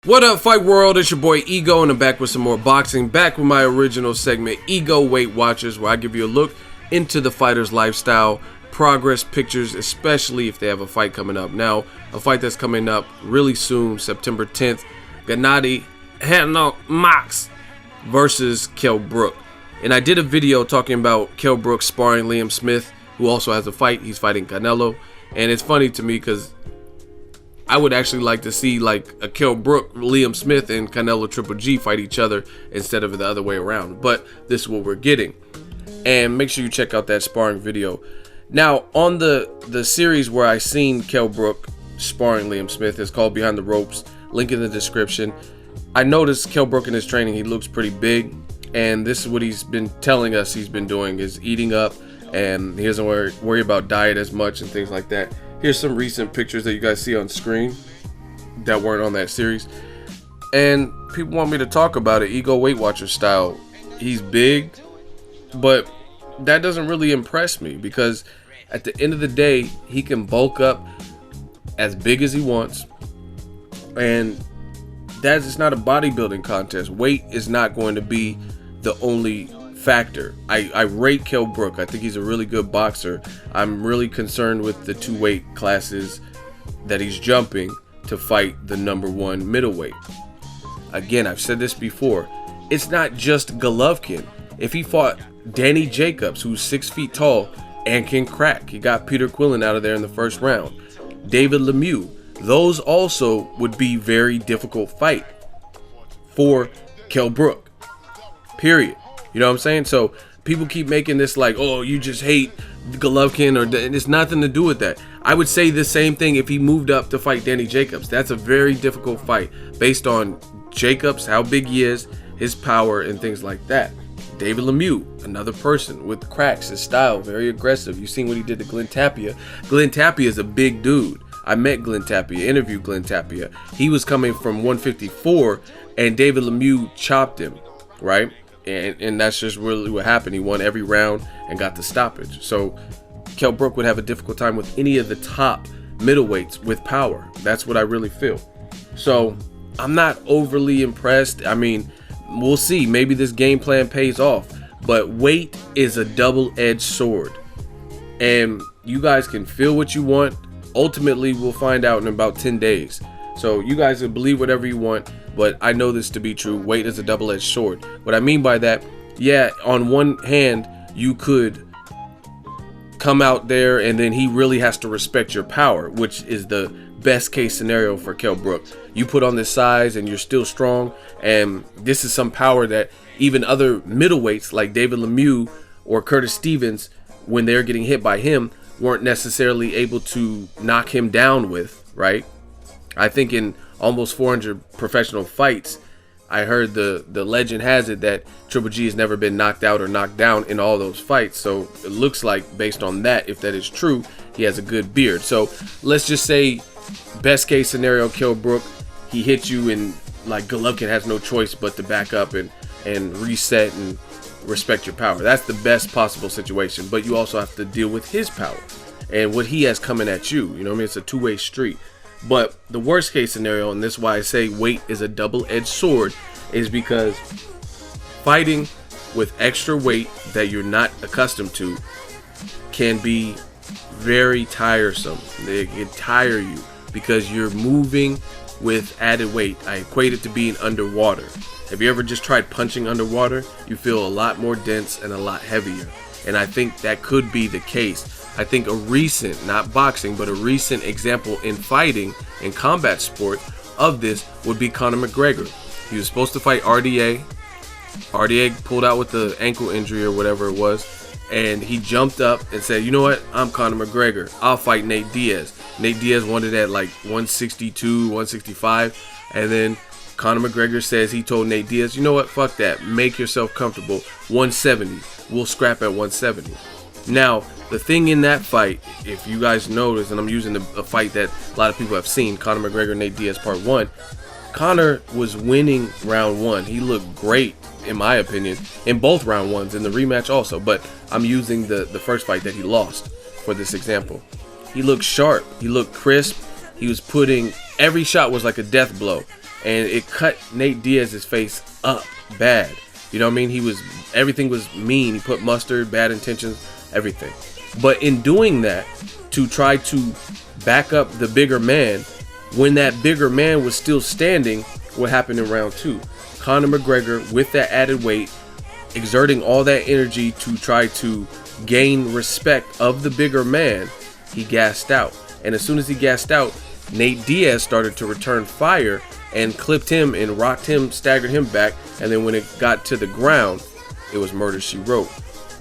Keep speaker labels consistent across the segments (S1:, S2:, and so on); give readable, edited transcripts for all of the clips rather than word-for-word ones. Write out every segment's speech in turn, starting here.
S1: What up, Fight World? It's your boy Ego, and I'm back with some more boxing. Back with my original segment, Ego Weight Watchers, where I give you a look into the fighter's lifestyle, progress pictures, especially if they have a fight coming up. Now, a fight that's coming up really soon, September 10th, Gennady Golovkin versus Kell Brook. And I did a video talking about Kell Brook sparring Liam Smith, who also has a fight. He's fighting Canelo. And it's funny to me because I would actually like to see like a Kell Brook, Liam Smith, and Canelo Triple G fight each other instead of the other way around. But this is what we're getting. And make sure you check out that sparring video. Now, on the series where I seen Kell Brook sparring Liam Smith, it's called Behind the Ropes. Link in the description. I noticed Kell Brook in his training, he looks pretty big. And this is what he's been telling us he's been doing, is eating up. And he doesn't worry about diet as much and things like that. Here's some recent pictures that you guys see on screen that weren't on that series. And people want me to talk about it, Ego Weight Watcher style. He's big, but that doesn't really impress me because at the end of the day, he can bulk up as big as he wants. And that's just not a bodybuilding contest. Weight is not going to be the only factor. I rate Kell Brook. I think he's a really good boxer. I'm really concerned with the two weight classes that he's jumping to fight the #1 middleweight. Again, I've said this before. It's not just Golovkin. If he fought Danny Jacobs, who's 6 feet tall and can crack, he got Peter Quillen out of there in the first round. David Lemieux, those also would be very difficult fight for Kell Brook. Period. You know what I'm saying? So people keep making this like, oh, you just hate Golovkin, or it's nothing to do with that. I would say the same thing if he moved up to fight Danny Jacobs. That's a very difficult fight based on Jacobs, how big he is, his power, and things like that. David Lemieux, another person with cracks, his style, very aggressive. You've seen what he did to Glenn Tapia. Glenn Tapia is a big dude. I met Glenn Tapia, interviewed Glenn Tapia. He was coming from 154, and David Lemieux chopped him, right? And that's just really what happened. He won every round and got the stoppage. So Kell Brook would have a difficult time with any of the top middleweights with power. That's what I really feel. So I'm not overly impressed. I mean, we'll see. Maybe this game plan pays off. But weight is a double-edged sword. And you guys can feel what you want. Ultimately, we'll find out in about 10 days. So you guys can believe whatever you want, but I know this to be true. Weight is a double-edged sword. What I mean by that, yeah, on one hand, you could come out there and then he really has to respect your power, which is the best case scenario for Kell Brook. You put on this size and you're still strong, and this is some power that even other middleweights like David Lemieux or Curtis Stevens, when they're getting hit by him, weren't necessarily able to knock him down with, right? I think in almost 400 professional fights, I heard the legend has it that Triple G has never been knocked out or knocked down in all those fights. So it looks like, based on that, if that is true, he has a good beard. So let's just say, best case scenario, Kell Brook, he hits you and like Golovkin has no choice but to back up and reset and respect your power. That's the best possible situation. But you also have to deal with his power and what he has coming at you. You know what I mean? It's a two-way street. But the worst case scenario, and this is why I say weight is a double-edged sword, is because fighting with extra weight that you're not accustomed to can be very tiresome. They can tire you because you're moving with added weight. I equate it to being underwater. Have you ever just tried punching underwater? You feel a lot more dense and a lot heavier. And I think that could be the case. I think a recent, not boxing, but a recent example in fighting, in combat sport, of this would be Conor McGregor. He was supposed to fight RDA. RDA pulled out with the ankle injury or whatever it was. And he jumped up and said, you know what? I'm Conor McGregor. I'll fight Nate Diaz. Nate Diaz wanted at like 162, 165. And then Conor McGregor says he told Nate Diaz, you know what? Fuck that. Make yourself comfortable. 170. We'll scrap at 170. Now, the thing in that fight, if you guys notice, and I'm using a fight that a lot of people have seen, Conor McGregor, Nate Diaz Part 1, Conor was winning round 1. He looked great, in my opinion, in both round 1s, in the rematch also, but I'm using the first fight that he lost for this example. He looked sharp. He looked crisp. He was putting, every shot was like a death blow. and it cut Nate Diaz's face up bad. You know what I mean? Everything was mean. He put mustard, bad intentions, everything. But in doing that, to try to back up the bigger man, when that bigger man was still standing, what happened in round 2? Conor McGregor, with that added weight, exerting all that energy to try to gain respect of the bigger man, he gassed out. And as soon as he gassed out, Nate Diaz started to return fire and clipped him and rocked him, staggered him back. And then when it got to the ground, it was murder she wrote.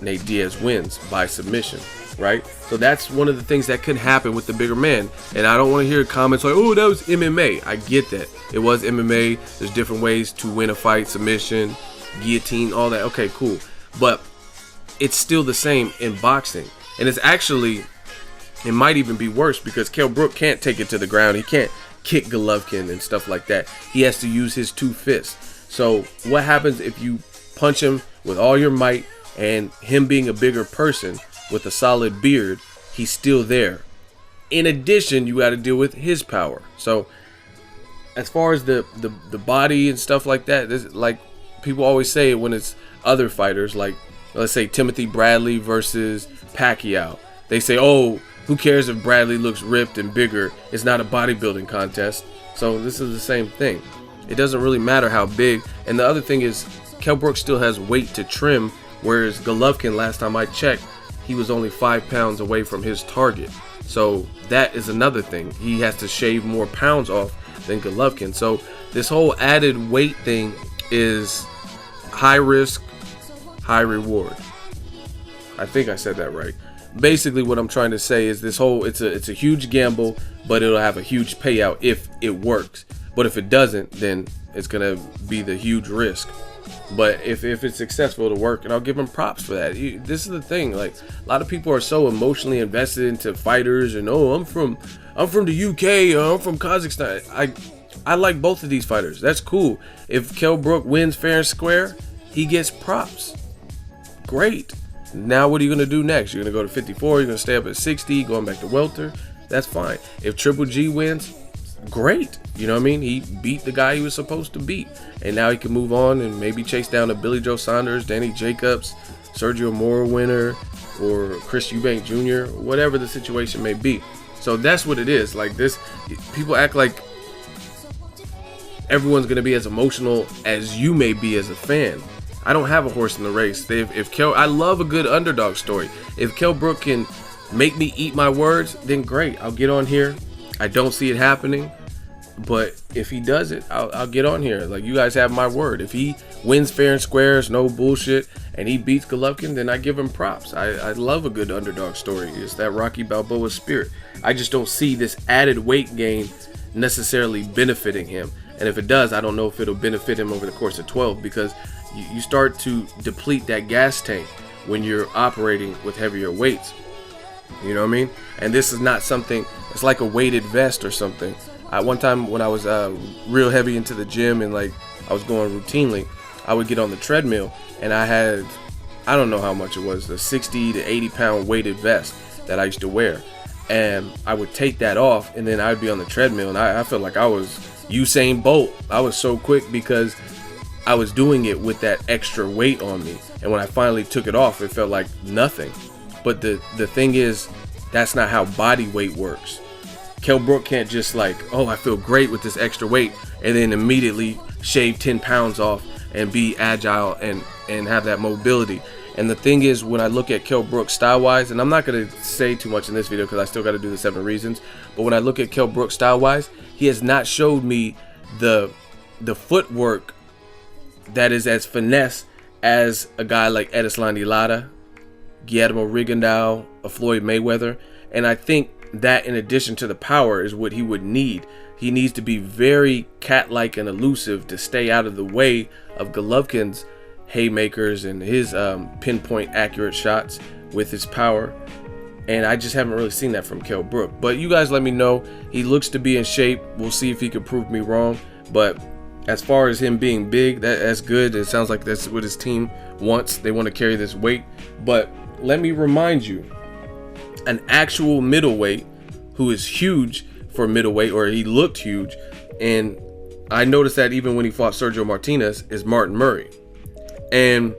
S1: Nate Diaz wins by submission, right? So that's one of the things that could happen with the bigger man. And I don't want to hear comments like, oh, that was MMA. I get that. It was MMA. There's different ways to win a fight, submission, guillotine, all that. Okay, cool. But it's still the same in boxing. And it's actually, it might even be worse because Kell Brook can't take it to the ground. He can't kick Golovkin and stuff like that. He has to use his 2 fists. So what happens if you punch him with all your might, and him being a bigger person with a solid beard, he's still there. In addition, you got to deal with his power. So as far as the body and stuff like that, this, like people always say when it's other fighters, like let's say Timothy Bradley versus Pacquiao, they say, oh, who cares if Bradley looks ripped and bigger? It's not a bodybuilding contest. So this is the same thing. It doesn't really matter how big. And the other thing is, Kell Brook still has weight to trim, whereas Golovkin, last time I checked, he was only 5 pounds away from his target. So that is another thing. He has to shave more pounds off than Golovkin. So this whole added weight thing is high risk, high reward. I think I said that right. Basically what I'm trying to say is this whole, it's a huge gamble, but it'll have a huge payout if it works. But if it doesn't, then it's gonna be the huge risk. But if it's successful, it'll work, and I'll give him props for that. This is the thing, like a lot of people are so emotionally invested into fighters, and oh, I'm from the UK, or I'm from Kazakhstan. I like both of these fighters. That's cool. If Kell Brook wins fair and square, he gets props. Great. Now what are you gonna do next? You're gonna go to 54. You're gonna stay up at 60, going back to welter. That's fine. If Triple G wins, great. You know what I mean? He beat the guy he was supposed to beat, and now he can move on and maybe chase down a Billy Joe Saunders, Danny Jacobs, Sergio Mora winner, or Chris Eubank Jr., whatever the situation may be. So that's what it is. Like this, people act like everyone's gonna be as emotional as you may be as a fan. I don't have a horse in the race. I love a good underdog story. If Kell Brook can make me eat my words, then great. I'll get on here. I don't see it happening, but if he does it, I'll get on here. Like, you guys have my word. If he wins fair and squares, no bullshit, and he beats Golovkin, then I give him props. I love a good underdog story. It's that Rocky Balboa spirit. I just don't see this added weight gain necessarily benefiting him. And if it does, I don't know if it'll benefit him over the course of 12, because you start to deplete that gas tank when you're operating with heavier weights. You know what I mean? And this is not something, it's like a weighted vest or something. One time when I was real heavy into the gym and like I was going routinely, I would get on the treadmill and I had, I don't know how much it was, a 60 to 80 pound weighted vest that I used to wear. And I would take that off and then I'd be on the treadmill and I felt like I was Usain Bolt. I was so quick because I was doing it with that extra weight on me. And when I finally took it off, it felt like nothing. But the thing is, that's not how body weight works. Kell Brook can't just like, oh, I feel great with this extra weight, and then immediately shave 10 pounds off and be agile and have that mobility. And the thing is, when I look at Kell Brook style-wise, and I'm not going to say too much in this video because I still got to do the 7 reasons, but when I look at Kell Brook style-wise, he has not showed me the footwork that is as finesse as a guy like Erislandy Lara, Guillermo Rigondeaux, a Floyd Mayweather. And I think that in addition to the power is what he would need. He needs to be very cat-like and elusive to stay out of the way of Golovkin's haymakers and his pinpoint accurate shots with his power. And I just haven't really seen that from Kell Brook. But you guys let me know. He looks to be in shape. We'll see if he can prove me wrong. But as far as him being big, that's good. It sounds like that's what his team wants. They want to carry this weight. But let me remind you, an actual middleweight who is huge for middleweight, or he looked huge, and I noticed that even when he fought Sergio Martinez, is Martin Murray. And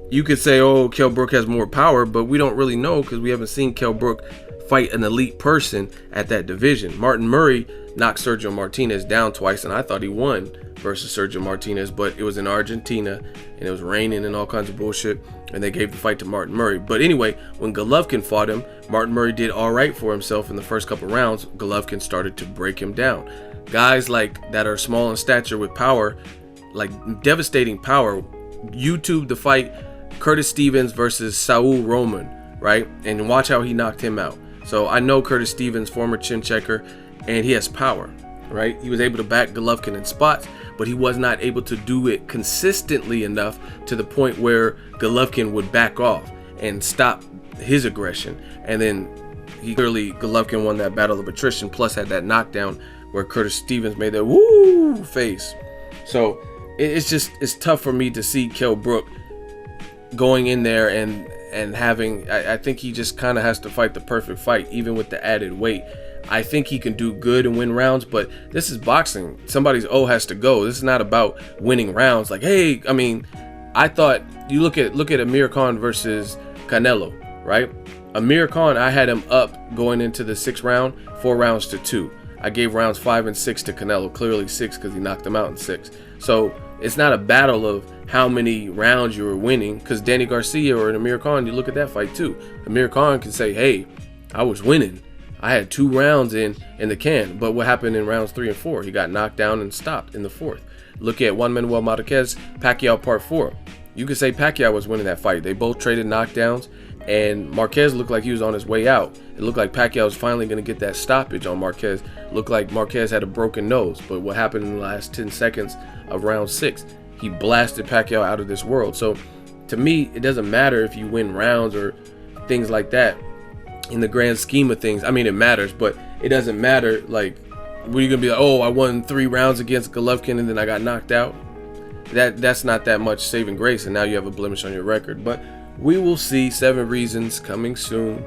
S1: you could say, oh, Kell Brook has more power, but we don't really know because we haven't seen Kell Brook fight an elite person at that division. Martin Murray knocked Sergio Martinez down twice, and I thought he won versus Sergio Martinez, but it was in Argentina, and it was raining and all kinds of bullshit, and they gave the fight to Martin Murray. But anyway, when Golovkin fought him, Martin Murray did all right for himself in the first couple rounds. Golovkin started to break him down. Guys like that are small in stature with power, like devastating power. YouTube the fight Curtis Stevens versus Saul Roman, right? And watch how he knocked him out. So I know Curtis Stevens, former chin checker, and he has power, right? He was able to back Golovkin in spots, but he was not able to do it consistently enough to the point where Golovkin would back off and stop his aggression. And then Golovkin won that battle of attrition, plus had that knockdown where Curtis Stevens made that woo face. So it's tough for me to see Kell Brook going in there and having, I think he just kind of has to fight the perfect fight, even with the added weight. I think he can do good and win rounds, but this is boxing. Somebody's O has to go. This is not about winning rounds. Like, hey, I mean, I thought you look at Amir Khan versus Canelo, right? Amir Khan, I had him up going into the 6th round, 4 rounds to 2. I gave rounds 5 and 6 to Canelo, clearly 6 because he knocked him out in 6. So it's not a battle of how many rounds you were winning, because Danny Garcia or Amir Khan, you look at that fight too. Amir Khan can say, hey, I was winning. I had 2 rounds in the can. But what happened in rounds 3 and 4? He got knocked down and stopped in the 4th. Look at Juan Manuel Marquez, Pacquiao Part 4. You could say Pacquiao was winning that fight. They both traded knockdowns, and Marquez looked like he was on his way out. It looked like Pacquiao was finally going to get that stoppage on Marquez. It looked like Marquez had a broken nose. But what happened in the last 10 seconds of round 6? He blasted Pacquiao out of this world. So to me, it doesn't matter if you win rounds or things like that in the grand scheme of things. I mean, it matters, but it doesn't matter. Like, were you gonna be like, oh, I won 3 rounds against Golovkin and then I got knocked out? That's not that much saving grace, and now you have a blemish on your record. But we will see. 7 Reasons coming soon.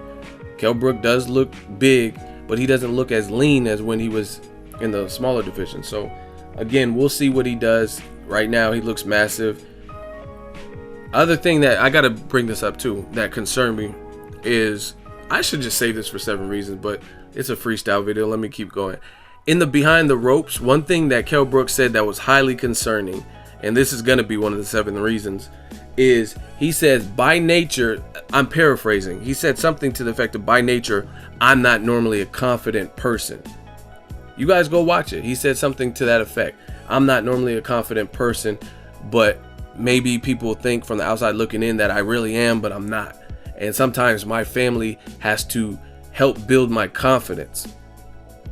S1: Kell Brook does look big, but he doesn't look as lean as when he was in the smaller division. So again, we'll see what he does. Right now he looks massive. Other thing that I gotta bring this up too that concerned me is, I should just save this for 7 Reasons, but it's a freestyle video. Let me keep going. In the behind the ropes, one thing that Kell Brook said that was highly concerning, and this is gonna be one of the 7 reasons, is he says, by nature, I'm paraphrasing, he said something to the effect of, by nature, I'm not normally a confident person. You guys go watch it. He said something to that effect. I'm not normally a confident person, but maybe people think from the outside looking in that I really am, but I'm not. And sometimes my family has to help build my confidence.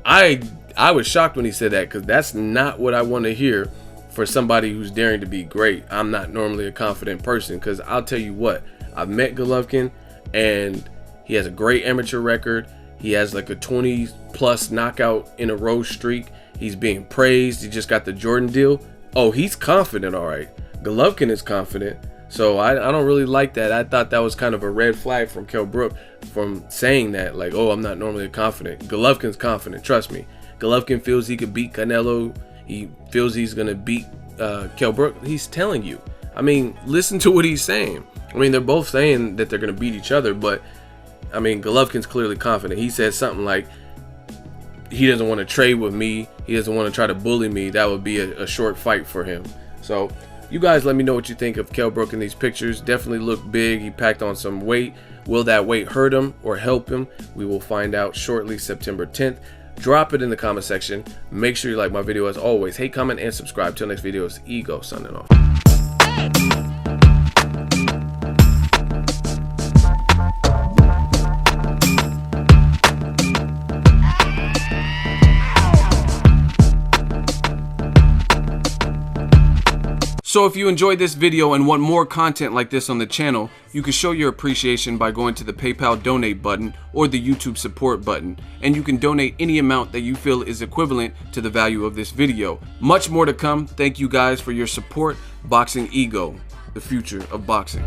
S1: I was shocked when he said that, because that's not what I want to hear for somebody who's daring to be great. I'm not normally a confident person, because I'll tell you what, I've met Golovkin and he has a great amateur record. He has like a 20+ knockout in a row streak. He's being praised. He just got the Jordan deal. Oh, he's confident, all right. Golovkin is confident. So I don't really like that. I thought that was kind of a red flag from Kell Brook from saying that, like, oh, I'm not normally confident. Golovkin's confident, trust me. Golovkin feels he could beat Canelo. He feels he's going to beat Kell Brook. He's telling you. I mean, listen to what he's saying. I mean, they're both saying that they're going to beat each other, but I mean, Golovkin's clearly confident. He said something like, he doesn't want to trade with me. He doesn't want to try to bully me. That would be a short fight for him. So you guys let me know what you think of Kell Brook in these pictures. Definitely look big. He packed on some weight. Will that weight hurt him or help him? We will find out shortly, September 10th. Drop it in the comment section. Make sure you like my video as always. Hate, comment, and subscribe. Till next video, it's Ego signing off. So if you enjoyed this video and want more content like this on the channel, you can show your appreciation by going to the PayPal donate button or the YouTube support button, and you can donate any amount that you feel is equivalent to the value of this video. Much more to come. Thank you guys for your support. Boxing Ego, the future of boxing.